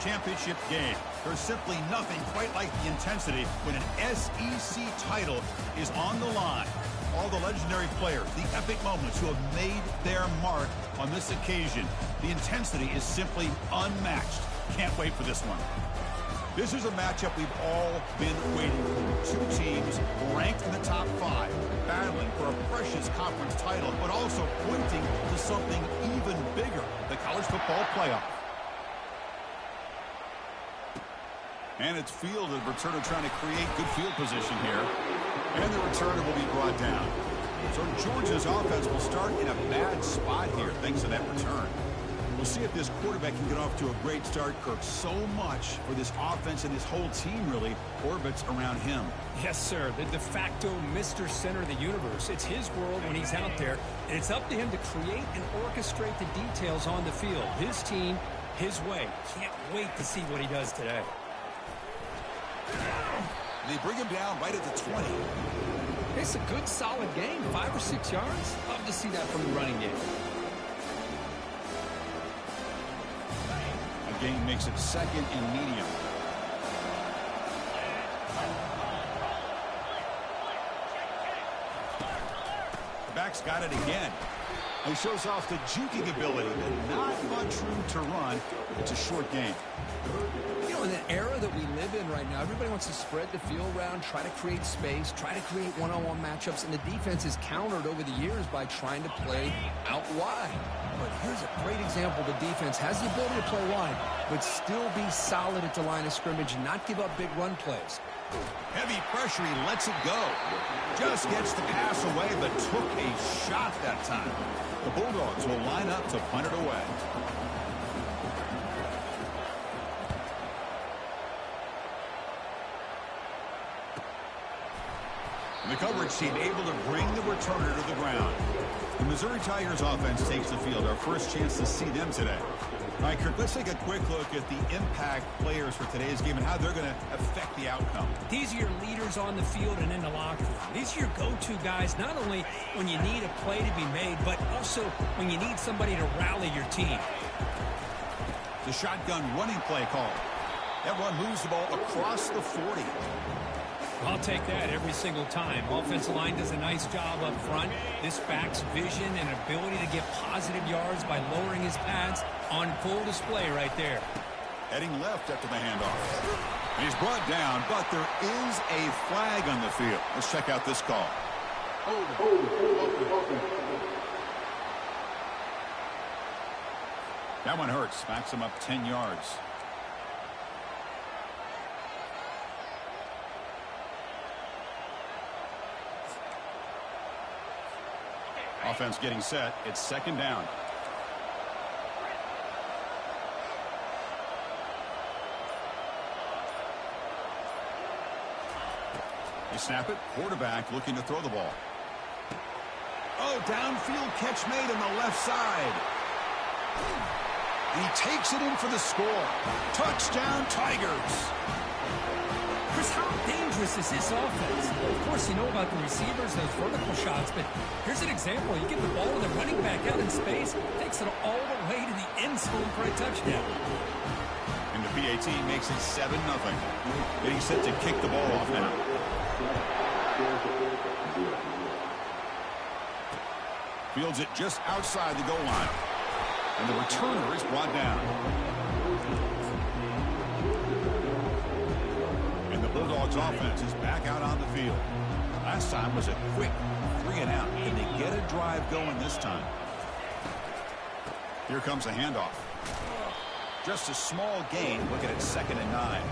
championship game. There's simply nothing quite like the intensity when an SEC title is on the line. All the legendary players, the epic moments who have made their mark on this occasion. The intensity is simply unmatched. Can't wait for this one. This is a matchup we've all been waiting for. Two teams ranked in the top 5, battling for a precious conference title, but also pointing to something even bigger, the college football playoff. And it's fielded. Returner trying to create good field position here. And the returner will be brought down. So Georgia's offense will start in a bad spot here thanks to that return. We'll see if this quarterback can get off to a great start, Kirk. So much for this offense and this whole team really orbits around him. Yes, sir. The de facto Mr. Center of the universe. It's his world when he's out there. And it's up to him to create and orchestrate the details on the field. His team, his way. Can't wait to see what he does today. They bring him down right at the 20. It's a good, solid game. 5 or 6 yards. Love to see that from the running game. A gain makes it second and medium. The back's got it again. He shows off the juking ability, but not much room to run. It's a short game. You know, in the era that we live in right now, everybody wants to spread the field around, try to create space, try to create one-on-one matchups, and the defense is countered over the years by trying to play out wide. But here's a great example. The defense has the ability to play wide, but still be solid at the line of scrimmage and not give up big run plays. Heavy pressure, he lets it go. Just gets the pass away, but took a shot that time. The Bulldogs will line up to punt it away. And the coverage team able to bring the returner to the ground. The Missouri Tigers offense takes the field. Our first chance to see them today. All right, Kirk, let's take a quick look at the impact players for today's game and how they're going to affect the outcome. These are your leaders on the field and in the locker room. These are your go-to guys, not only when you need a play to be made, but also when you need somebody to rally your team. The shotgun running play call. That run moves the ball across the 40. I'll take that every single time. Offensive line does a nice job up front. This back's vision and ability to get positive yards by lowering his pads on full display right there. Heading left after the handoff. And he's brought down, but there is a flag on the field. Let's check out this call. That one hurts. Backs him up 10 yards. Offense getting set. It's second down. They snap it. Quarterback looking to throw the ball. Oh, downfield catch made on the left side. And he takes it in for the score. Touchdown, Tigers. Chris, how dangerous is this offense? Of course, you know about the receivers, those vertical shots, but here's an example. You get the ball to the running back out in space, takes it all the way to the end zone for a touchdown. And the PAT makes it 7-0. Getting set to kick the ball off now. Fields it just outside the goal line. And the returner is brought down. And the Bulldogs offense is back out on the field. Last time was a quick 3-and-out. Can they get a drive going this time? Here comes a handoff. Just a small gain. Looking at 2nd and 9.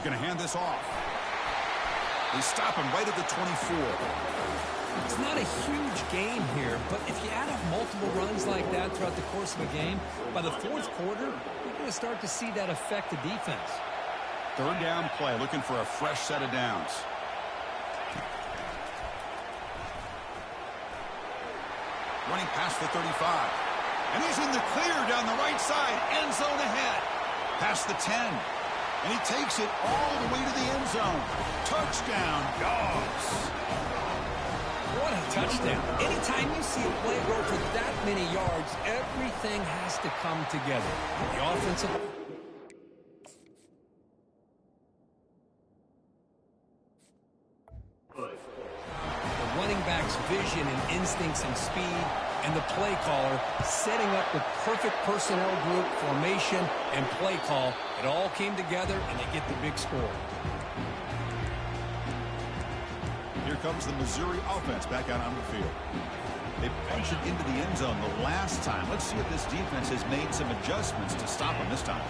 Going to hand this off. They stop him right at the 24. It's not a huge gain here, but if you add up multiple runs like that throughout the course of a game, by the 4th quarter, you're going to start to see that affect the defense. 3rd down play, looking for a fresh set of downs. Running past the 35. And he's in the clear down the right side. End zone ahead. Past the 10. And he takes it all the way to the end zone. Touchdown, Dogs. What a touchdown. Anytime you see a play go for that many yards, everything has to come together. The offensive... The running back's vision and instincts and speed, and the play caller setting up the perfect personnel group, formation, and play call. It all came together, and they get the big score. Here comes the Missouri offense back out on the field. They punched it into the end zone the last time. Let's see if this defense has made some adjustments to stop them this time.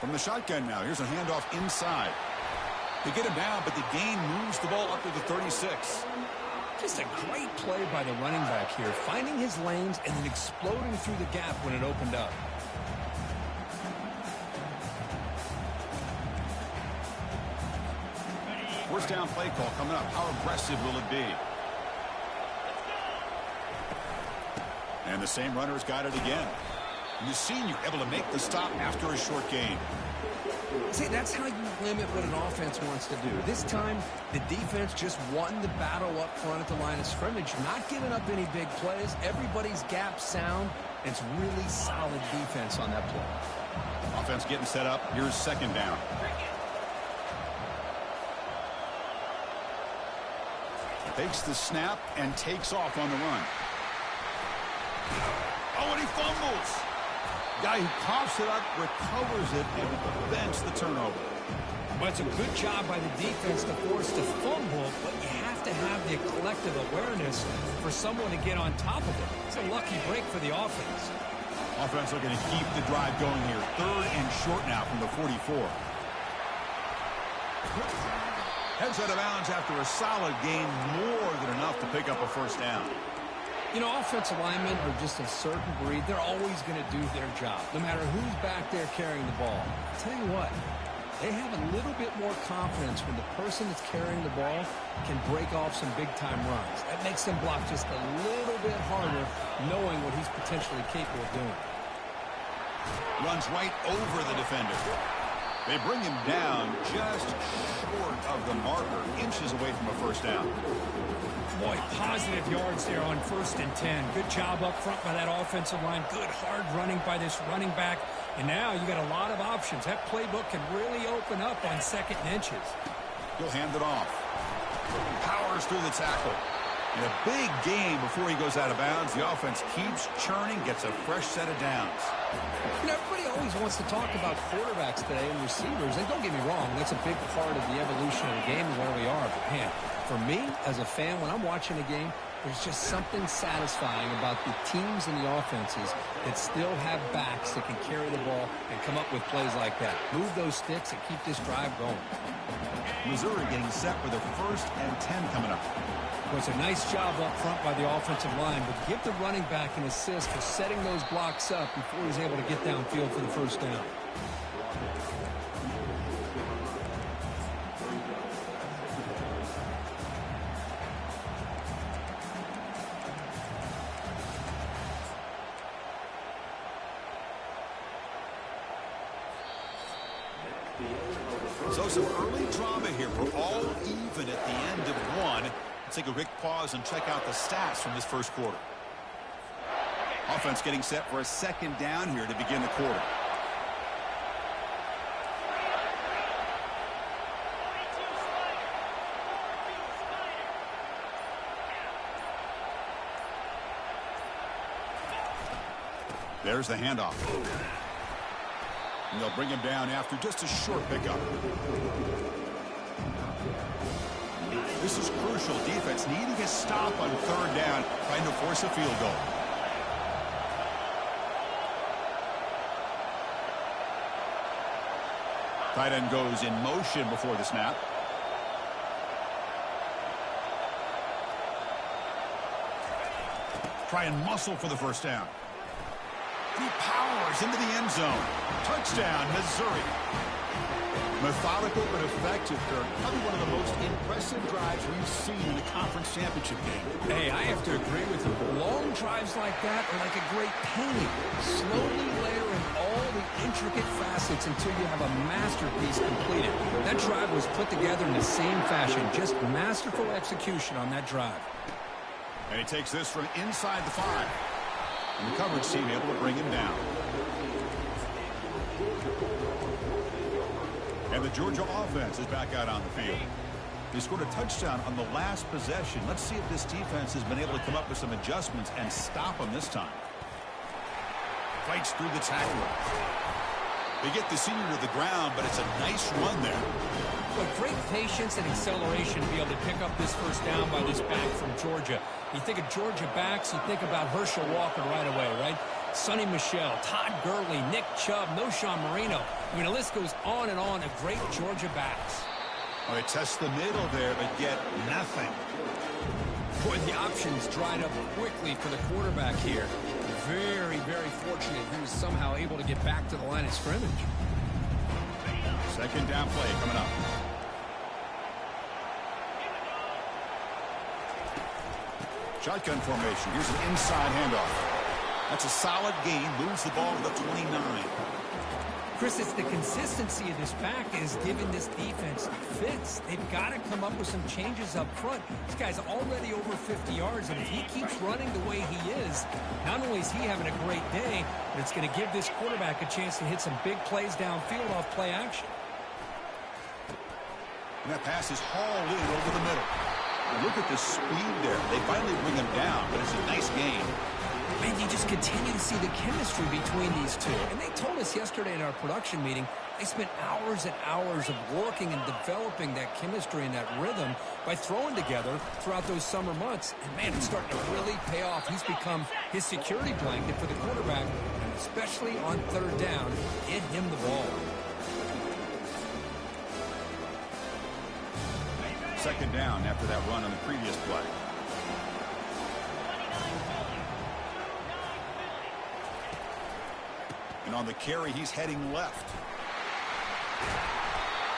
From the shotgun now, here's a handoff inside. They get him down, but the gain moves the ball up to the 36. Just a great play by the running back here, finding his lanes and then exploding through the gap when it opened up. First down play call coming up. How aggressive will it be? And the same runner's got it again. And the senior able to make the stop after a short gain. See, that's how you limit what an offense wants to do. This time, the defense just won the battle up front at the line of scrimmage, not giving up any big plays. Everybody's gap sound. It's really solid defense on that play. Offense getting set up. Here's second down. Takes the snap and takes off on the run. Oh, and he fumbles. Guy who coughs it up, recovers it, and prevents the turnover. Well, it's a good job by the defense to force the fumble, but you have to have the collective awareness for someone to get on top of it. It's a lucky break for the offense. Offense looking to keep the drive going here. Third and short now from the 44. Heads out of bounds after a solid gain, more than enough to pick up a first down. You know, offensive linemen are just a certain breed. They're always going to do their job, no matter who's back there carrying the ball. I'll tell you what, they have a little bit more confidence when the person that's carrying the ball can break off some big-time runs. That makes them block just a little bit harder, knowing what he's potentially capable of doing. Runs right over the defender. They bring him down just short of the marker, inches away from a first down. Boy, positive yards there on 1st and 10. Good job up front by that offensive line. Good hard running by this running back. And now you got a lot of options. That playbook can really open up on 2nd and inches. He'll hand it off. Powers through the tackle. And a big gain before he goes out of bounds. The offense keeps churning, gets a fresh set of downs. You know, everybody always wants to talk about quarterbacks today and receivers. And don't get me wrong, that's a big part of the evolution of the game and where we are. But, man, for me, as a fan, when I'm watching a game, there's just something satisfying about the teams and the offenses that still have backs that can carry the ball and come up with plays like that. Move those sticks and keep this drive going. Missouri getting set for the 1st and 10 coming up. Well, it's a nice job up front by the offensive line, but give the running back an assist for setting those blocks up before he's able to get downfield for the first down. So some early drama here. We're all even at the end of one. Let's take a quick pause and check out the stats from this first quarter. Offense getting set for a second down here to begin the quarter. There's the handoff. And they'll bring him down after just a short pickup. This is crucial. Defense needing a stop on 3rd down, trying to force a field goal. Tight end goes in motion before the snap. Try and muscle for the first down. He powers into the end zone. Touchdown, Missouri. Methodical but effective, Kirk. Probably one of the most impressive drives we've seen in a conference championship game. Hey, I have to agree with you. Long drives like that are like a great painting. Slowly layer in all the intricate facets until you have a masterpiece completed. That drive was put together in the same fashion. Just masterful execution on that drive. And he takes this from inside the 5. And the coverage team able to bring him down. And the Georgia offense is back out on the field. They scored a touchdown on the last possession. Let's see if this defense has been able to come up with some adjustments and stop them this time. Fights through the tackler. They get the senior to the ground, but it's a nice run there. Well, great patience and acceleration to be able to pick up this first down by this back from Georgia. You think of Georgia backs, you think about Herschel Walker right away, right? Sonny Michel, Todd Gurley, Nick Chubb, Knowshon Moreno. I mean, the list goes on and on of great Georgia backs. Well, they test the middle there, but get nothing. Boy, the options dried up quickly for the quarterback here. Very, very fortunate he was somehow able to get back to the line of scrimmage. Second down play coming up. Shotgun formation. Here's an inside handoff. That's a solid gain. Moves the ball to the 29. Chris, it's the consistency of this back is giving this defense fits. They've got to come up with some changes up front. This guy's already over 50 yards, and if he keeps running the way he is, not only is he having a great day, but it's going to give this quarterback a chance to hit some big plays downfield off play action. And that pass is hauled in over the middle. And look at the speed there. They finally bring him down, but it's a nice gain. Man, you just continue to see the chemistry between these two. And they told us yesterday in our production meeting, they spent hours and hours of working and developing that chemistry and that rhythm by throwing together throughout those summer months. And, man, it's starting to really pay off. He's become his security blanket for the quarterback, and especially on third down, get him the ball. Second down after that run on the previous play. And on the carry, he's heading left.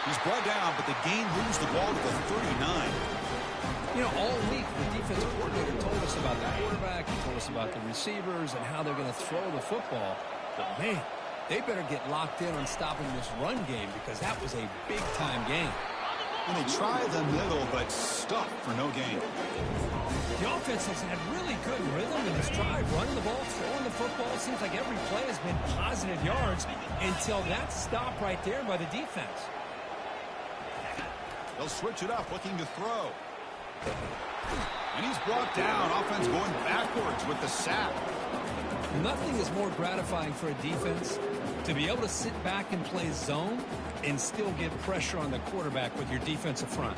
He's brought down, but the gain moves the ball to the 39. You know, all week, the defensive coordinator told us about the quarterback. He told us about the receivers and how they're going to throw the football. But, man, they better get locked in on stopping this run game because that was a big-time game. And they try the middle, but stuck for no gain. The offense has had really good rhythm in this drive, running the ball, throwing the football. It seems like every play has been positive yards until that stop right there by the defense. They'll switch it up, looking to throw. And he's brought down. Offense going backwards with the sack. Nothing is more gratifying for a defense to be able to sit back and play zone and still get pressure on the quarterback with your defensive front.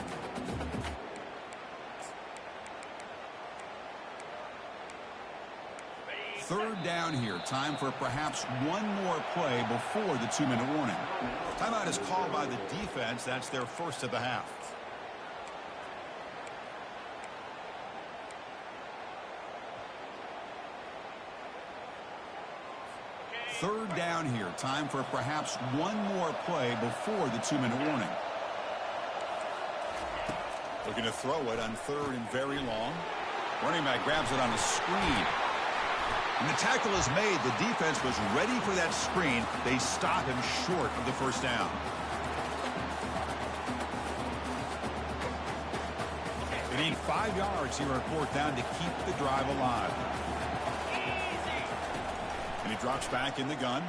Third down here. Time for perhaps one more play before the 2-minute warning. Timeout is called by the defense. That's their first of the half. Third down here. Time for perhaps one more play before the 2-minute warning. Looking to throw it on third and very long. Running back grabs it on a screen. And the tackle is made. The defense was ready for that screen. They stop him short of the first down. They need 5 yards here on fourth down to keep the drive alive. And he drops back in the gun.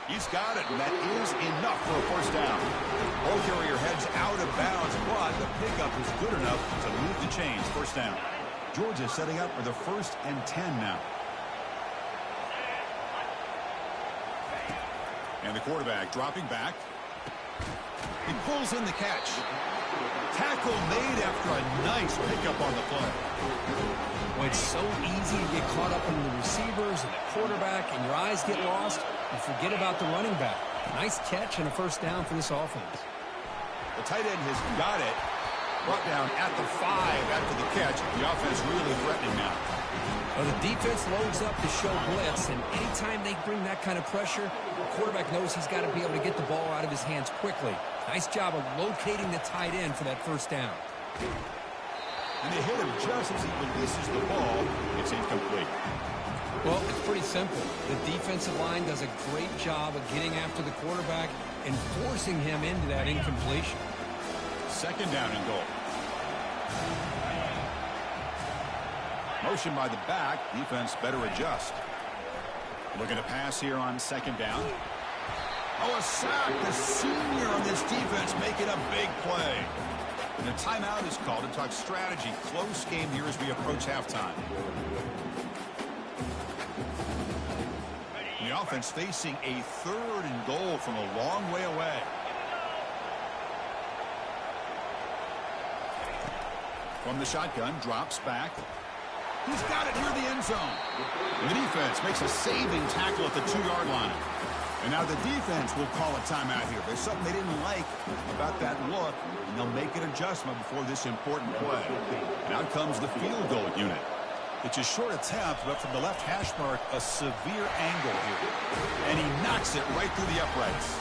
He's got it, and that is enough for a first down. Ball carrier heads out of bounds, but the pickup is good enough to move the chains. First down. Georgia setting up for the 1st and 10 now. And the quarterback dropping back. He pulls in the catch. Tackle made after a nice pickup on the play. Well, it's so easy to get caught up in the receivers and the quarterback, and your eyes get lost. You forget about the running back. Nice catch and a first down for this offense. The tight end has got it. Brought down at the 5 after the catch. The offense really threatening now. Well, the defense loads up to show blitz, and anytime they bring that kind of pressure, the quarterback knows he's got to be able to get the ball out of his hands quickly. Nice job of locating the tight end for that first down. And they hit him just as he releases the ball. It's incomplete. Well, it's pretty simple. The defensive line does a great job of getting after the quarterback and forcing him into that incompletion. Second down and goal. Motion by the back. Defense better adjust. Looking to pass here on second down. Oh, a sack. The senior on this defense making a big play. And a timeout is called to talk strategy. Close game here as we approach halftime. The offense facing a third and goal from a long way away. From the shotgun, drops back. He's got it near the end zone. And the defense makes a saving tackle at the 2-yard line. And now the defense will call a timeout here. There's something they didn't like about that look, and they'll make an adjustment before this important play. And out comes the field goal unit. It's a short attempt, but from the left hash mark, a severe angle here. And he knocks it right through the uprights.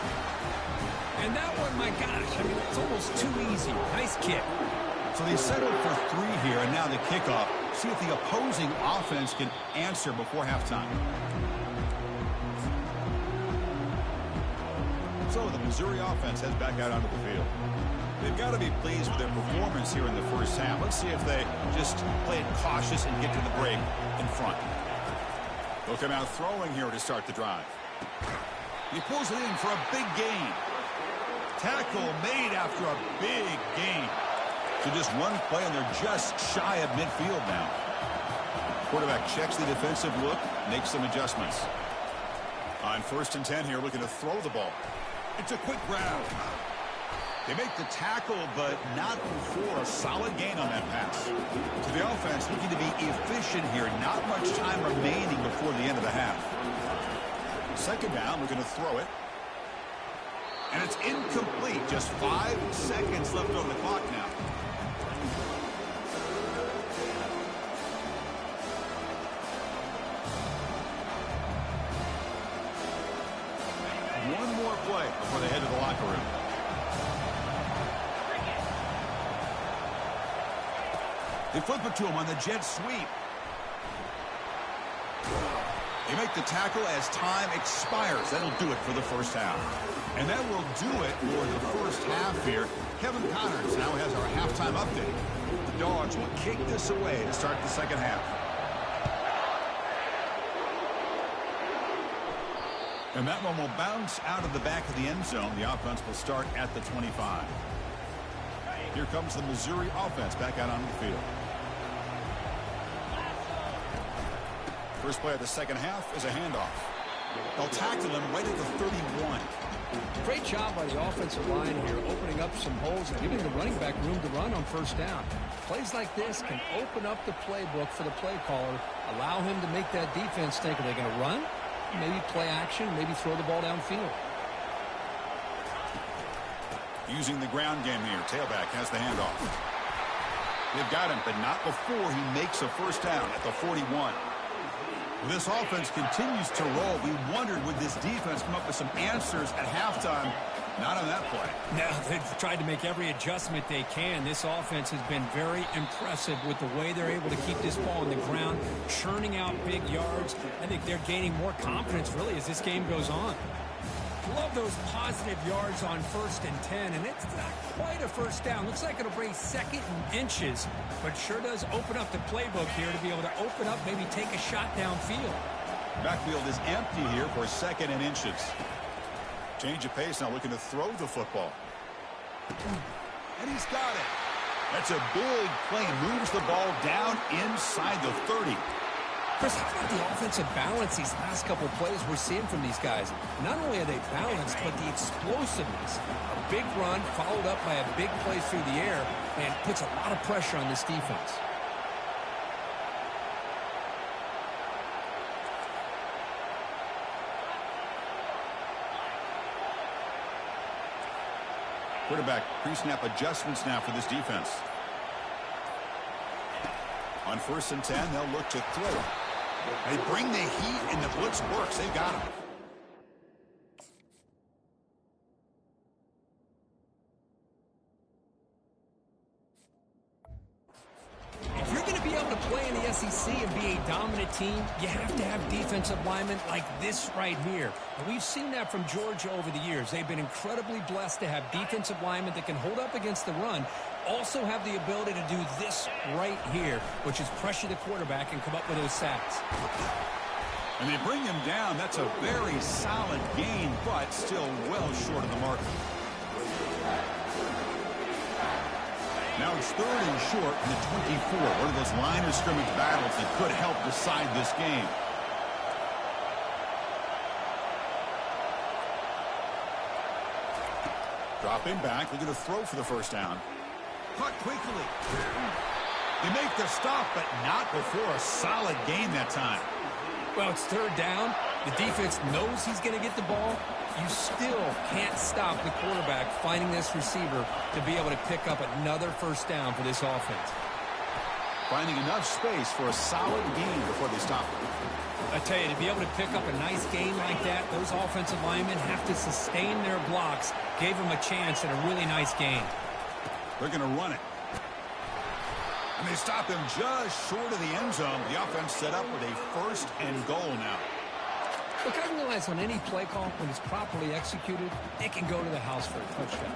And that one, my gosh, I mean, it's almost too easy. Nice kick. So they settled for 3 here, and now the kickoff. See if the opposing offense can answer before halftime. So the Missouri offense heads back out onto the field. They've got to be pleased with their performance here in the first half. Let's see if they just play it cautious and get to the break in front. They'll come out throwing here to start the drive. He pulls it in for a big gain. Tackle made after a big gain. So just one play, and they're just shy of midfield now. Quarterback checks the defensive look, makes some adjustments. On 1st and 10 here, looking to throw the ball. It's a quick grab. They make the tackle, but not before a solid gain on that pass. To the offense, looking to be efficient here. Not much time remaining before the end of the half. Second down, looking to throw it. And it's incomplete. Just 5 seconds left on the clock now. One more play before they head to the locker room. They flip it to him on the jet sweep. They make the tackle as time expires. That'll do it for the first half. And that will do it for the first half here. Kevin Connors now has our halftime update. The Dogs will kick this away to start the second half. And that one will bounce out of the back of the end zone. The offense will start at the 25. Here comes the Missouri offense back out on the field. First play of the second half is a handoff. They'll tackle him right at the 31. Great job by the offensive line here, opening up some holes and giving the running back room to run on first down. Plays like this can open up the playbook for the play caller, allow him to make that defense think, are they going to run? Maybe play action, maybe throw the ball downfield. Using the ground game here, tailback has the handoff. They've got him, but not before he makes a first down at the 41. This offense continues to roll. We wondered, would this defense come up with some answers at halftime? Not on that play. No, they've tried to make every adjustment they can. This offense has been very impressive with the way they're able to keep this ball on the ground, churning out big yards. I think they're gaining more confidence, really, as this game goes on. Love those positive yards on 1st and 10, and it's not quite a first down. Looks like it'll bring 2nd and inches, but sure does open up the playbook here to be able to open up, maybe take a shot downfield. Backfield is empty here for 2nd and inches. Change of pace now, looking to throw the football. And he's got it. That's a big play. Moves the ball down inside the 30. Chris, how about the offensive balance these last couple plays we're seeing from these guys? Not only are they balanced, but the explosiveness. A big run followed up by a big play through the air, and puts a lot of pressure on this defense. Quarterback pre-snap adjustments now for this defense. On 1st and 10, they'll look to throw. They bring the heat, and the blitz works. They've got him. If you're going to be able to play in the SEC and be a dominant team, you have to have defensive linemen like this right here. And we've seen that from Georgia over the years. They've been incredibly blessed to have defensive linemen that can hold up against the run, also have the ability to do this right here, which is pressure the quarterback and come up with those sacks. And they bring him down. That's a very solid gain, but still well short of the mark. Now it's 3rd and short in the 24. One of those line of scrimmage battles that could help decide this game. Dropping back, looking to throw for the first down. Caught quickly. They make the stop, but not before a solid gain that time. Well, it's 3rd down. The defense knows he's going to get the ball. You still can't stop the quarterback finding this receiver to be able to pick up another first down for this offense. Finding enough space for a solid gain before they stop it. I tell you, to be able to pick up a nice gain like that, those offensive linemen have to sustain their blocks. Gave them a chance at a really nice gain. They're going to run it. And they stop him just short of the end zone. The offense set up with a 1st and goal now. Look, I realize on any play call, when it's properly executed, it can go to the house for a touchdown.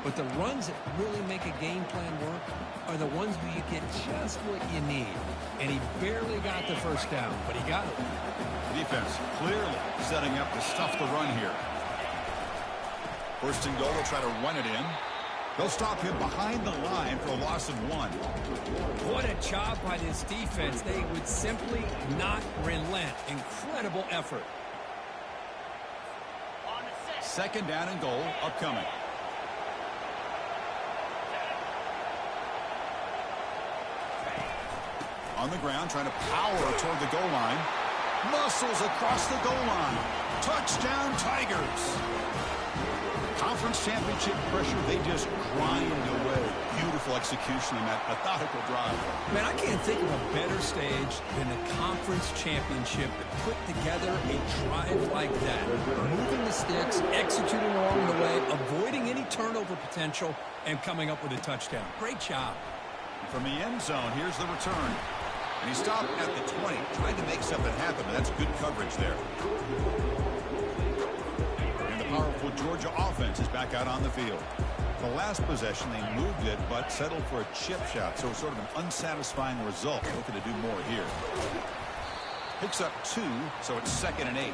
But the runs that really make a game plan work are the ones where you get just what you need. And he barely got the first down, but he got it. Defense clearly setting up to stuff the run here. 1st and goal, they'll try to run it in. They'll stop him behind the line for a loss of 1. What a job by this defense. They would simply not relent. Incredible effort. 2nd down and goal upcoming. On the ground, trying to power toward the goal line. Muscles across the goal line. Touchdown, Tigers. Conference championship pressure, they just grind away. Beautiful execution in that methodical drive. Man, I can't think of a better stage than the conference championship to put together a drive like that. Moving the sticks, executing along the way, avoiding any turnover potential, and coming up with a touchdown. Great job. From the end zone, here's the return. And he stopped at the 20, trying to make something happen, but that's good coverage there. Powerful Georgia offense is back out on the field. The last possession, they moved it, but settled for a chip shot, so it's sort of an unsatisfying result. Looking to do more here. Picks up 2, so it's 2nd and 8.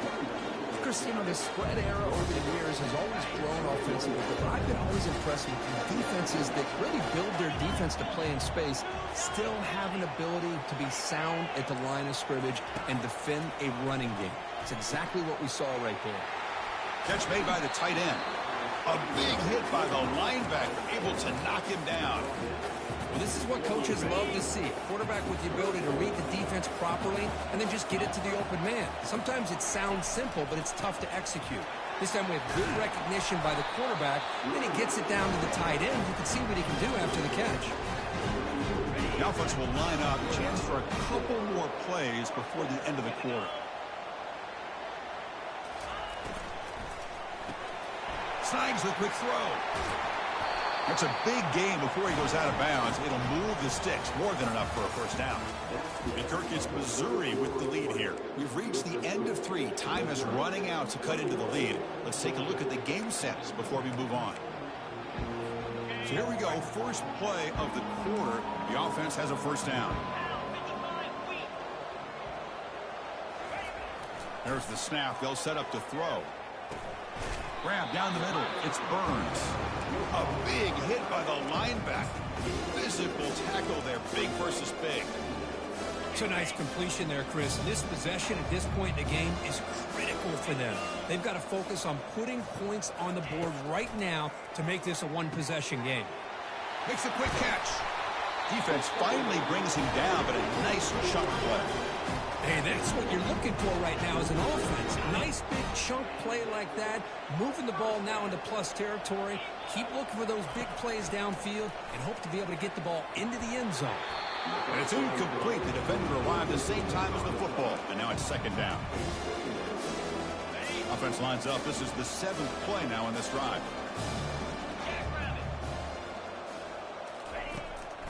Chris, you know, the spread era over the years has always grown offensively, but I've been always impressed with the defenses that really build their defense to play in space, still have an ability to be sound at the line of scrimmage and defend a running game. It's exactly what we saw right there. Catch made by the tight end. A big hit by the linebacker, able to knock him down. Well, this is what coaches love to see. A quarterback with the ability to read the defense properly and then just get it to the open man. Sometimes it sounds simple, but it's tough to execute. This time we have good recognition by the quarterback, and then he gets it down to the tight end. You can see what he can do after the catch. The offense will line up, chance for a couple more plays before the end of the quarter. Snags the quick throw. That's a big gain before he goes out of bounds. It'll move the sticks more than enough for a first down. Kirk gets Missouri with the lead here. We've reached the end of 3. Time is running out to cut into the lead. Let's take a look at the game sets before we move on. So here we go. First play of the quarter. The offense has a first down. There's the snap. They'll set up to throw. Grab down the middle. It's Burns. A big hit by the linebacker. Physical tackle there. Big versus big. It's a nice completion there, Chris. This possession at this point in the game is critical for them. They've got to focus on putting points on the board right now to make this a one-possession game. Makes a quick catch. Defense finally brings him down, but a nice chunk play. Hey, that's what you're looking for right now as an offense. Nice big chunk play like that. Moving the ball now into plus territory. Keep looking for those big plays downfield and hope to be able to get the ball into the end zone. And it's incomplete. The defender arrived the same time as the football. And now it's second down. Offense lines up. This is the 7th play now in this drive.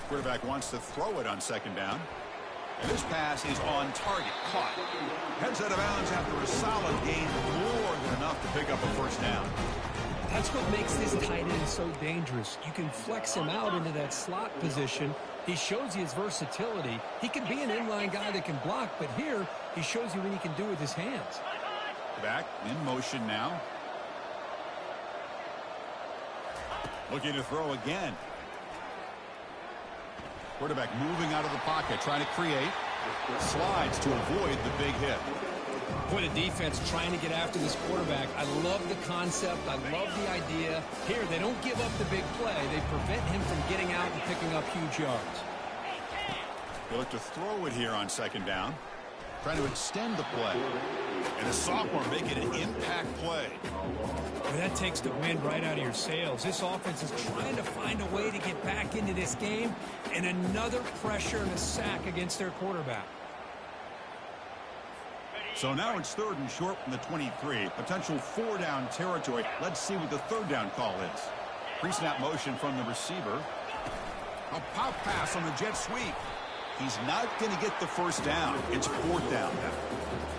Quarterback wants to throw it on second down. And this pass is on target. Caught. Heads out of bounds after a solid gain. More than enough to pick up a first down. That's what makes this tight end so dangerous. You can flex him out into that slot position. He shows you his versatility. He can be an inline guy that can block, but here he shows you what he can do with his hands. Back in motion now. Looking to throw again. Quarterback moving out of the pocket, trying to create. Slides to avoid the big hit. Boy, the defense trying to get after this quarterback. I love the concept. I love the idea. Here, they don't give up the big play. They prevent him from getting out and picking up huge yards. They look to throw it here on second down. Trying to extend the play. And the sophomore making an impact play. Well, that takes the wind right out of your sails. This offense is trying to find a way to get back into this game. And another pressure and a sack against their quarterback. So now it's 3rd and short from the 23. Potential 4-down territory. Let's see what the 3rd down call is. Pre-snap motion from the receiver. A pop pass on the jet sweep. He's not going to get the first down. It's 4th down now.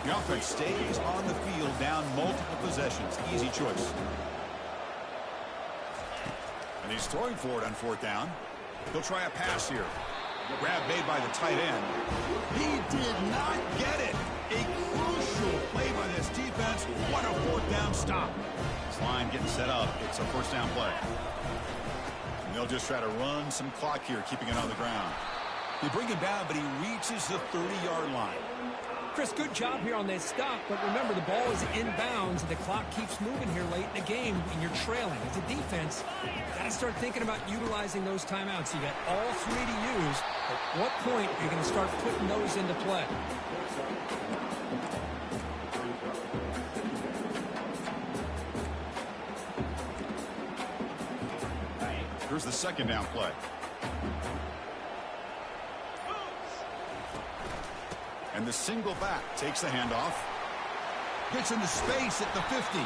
The offense stays on the field down multiple possessions. Easy choice. And he's throwing for it on 4th down. He'll try a pass here. Grab made by the tight end. He did not get it. A crucial play by this defense. What a 4th down stop. This line getting set up. It's a first down play. And they'll just try to run some clock here, keeping it on the ground. They bring him down, but he reaches the 30-yard line. Chris, good job here on that stop, but remember the ball is inbounds and the clock keeps moving here late in the game and you're trailing. As a defense, you got to start thinking about utilizing those timeouts. You got all 3 to use. At what point are you going to start putting those into play? Here's the second down play. And the single back takes the handoff. Gets into space at the 50.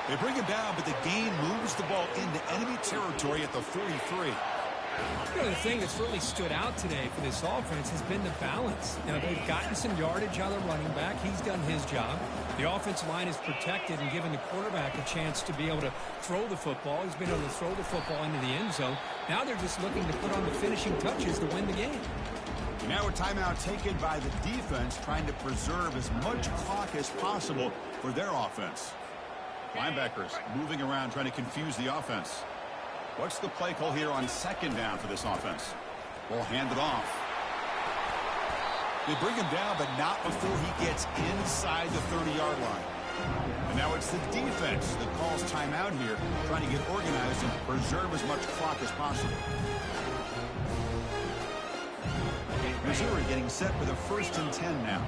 They bring him down, but the gain moves the ball into enemy territory at the 43. You know, the thing that's really stood out today for this offense has been the balance. Now, they've gotten some yardage out of the running back. He's done his job. The offensive line is protected and given the quarterback a chance to be able to throw the football. He's been able to throw the football into the end zone. Now they're just looking to put on the finishing touches to win the game. Now a timeout taken by the defense, trying to preserve as much clock as possible for their offense. Linebackers moving around, trying to confuse the offense. What's the play call here on second down for this offense? Ball handed off. They bring him down, but not before he gets inside the 30-yard line. And now it's the defense that calls timeout here, trying to get organized and preserve as much clock as possible. Missouri getting set for the 1st and 10 now.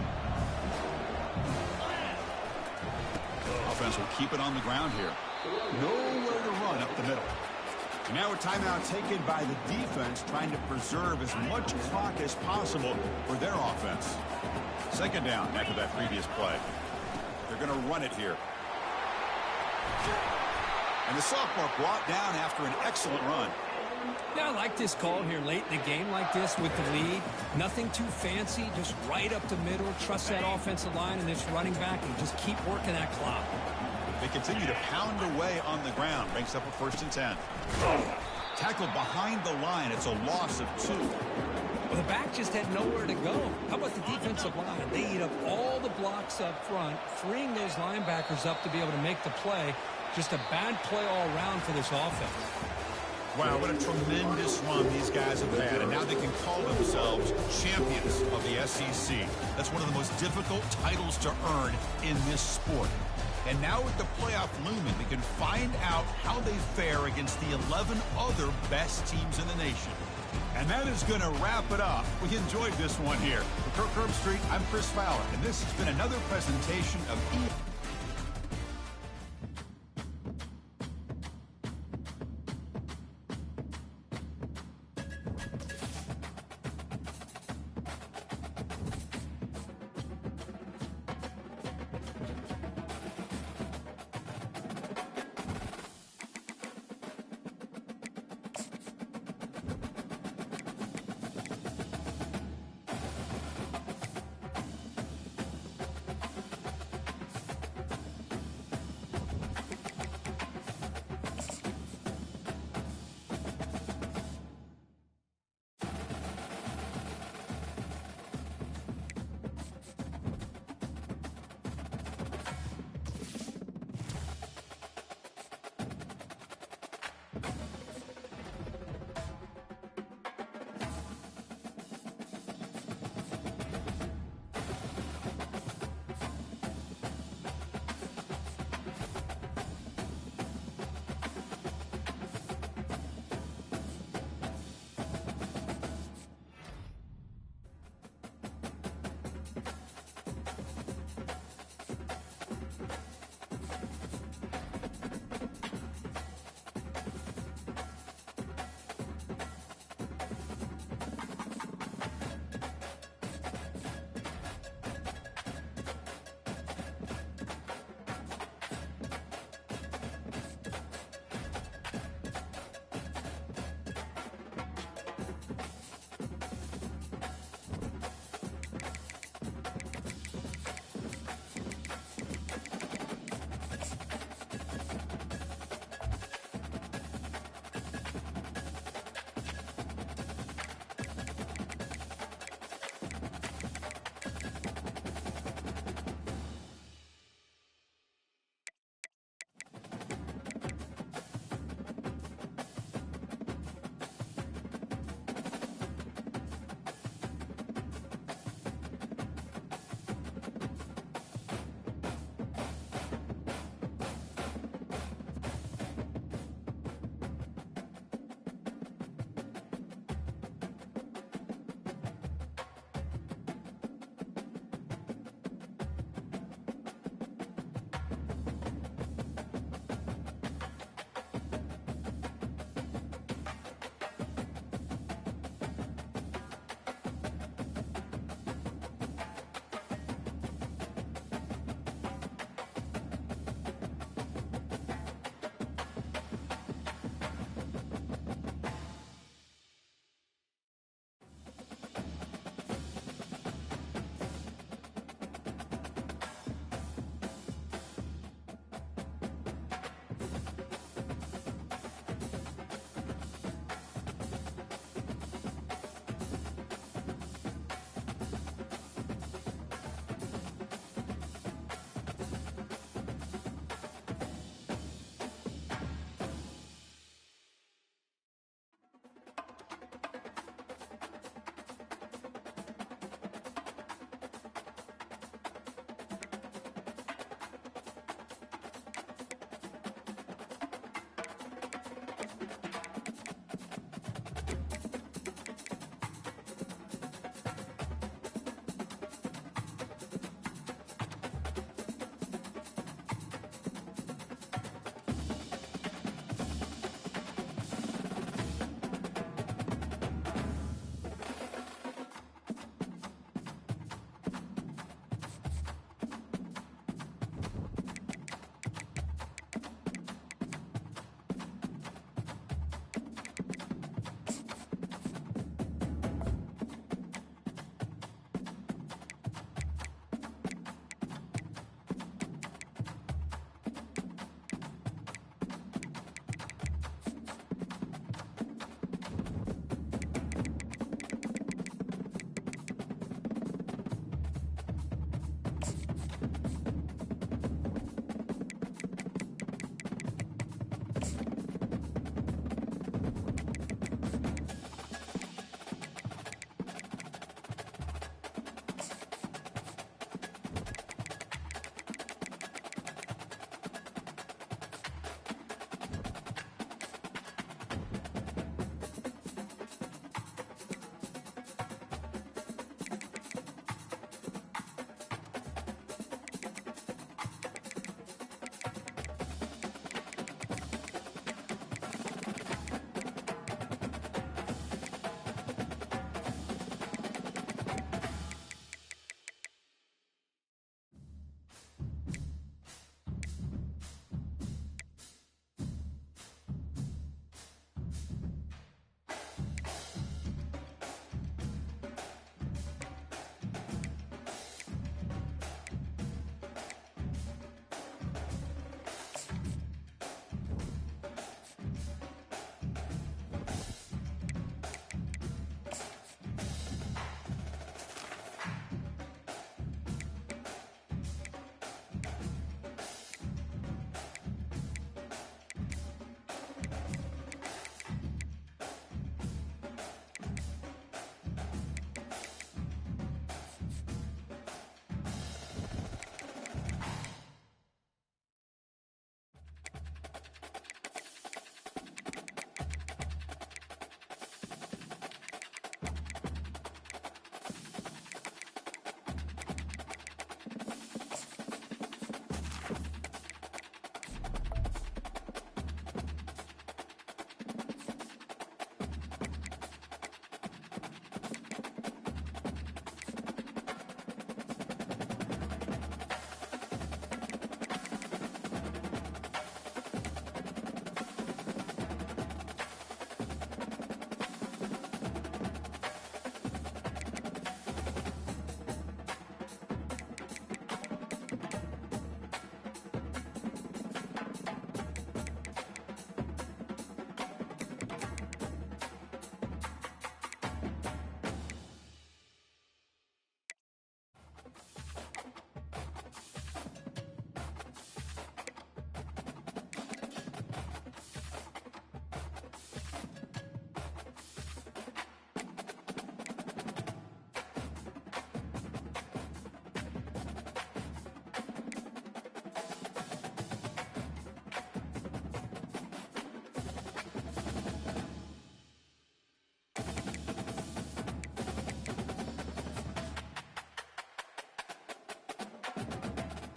Offense will keep it on the ground here. Nowhere to run up the middle. And now a timeout taken by the defense, trying to preserve as much clock as possible for their offense. Second down after that previous play. They're going to run it here. And the sophomore brought down after an excellent run. Yeah, I like this call here late in the game like this with the lead. Nothing too fancy, just right up the middle. Trust that offensive line and this running back and just keep working that clock. They continue to pound away on the ground. Makes up a 1st and 10. Tackled behind the line. It's a loss of 2. Well, the back just had nowhere to go. How about the defensive line? They eat up all the blocks up front, freeing those linebackers up to be able to make the play. Just a bad play all around for this offense. Wow, what a tremendous run these guys have had, and now they can call themselves champions of the SEC. That's one of the most difficult titles to earn in this sport. And now with the playoff looming, we can find out how they fare against the 11 other best teams in the nation. And that is going to wrap it up. We enjoyed this one here. For Kirk Herbstreit, I'm Chris Fowler, and this has been another presentation of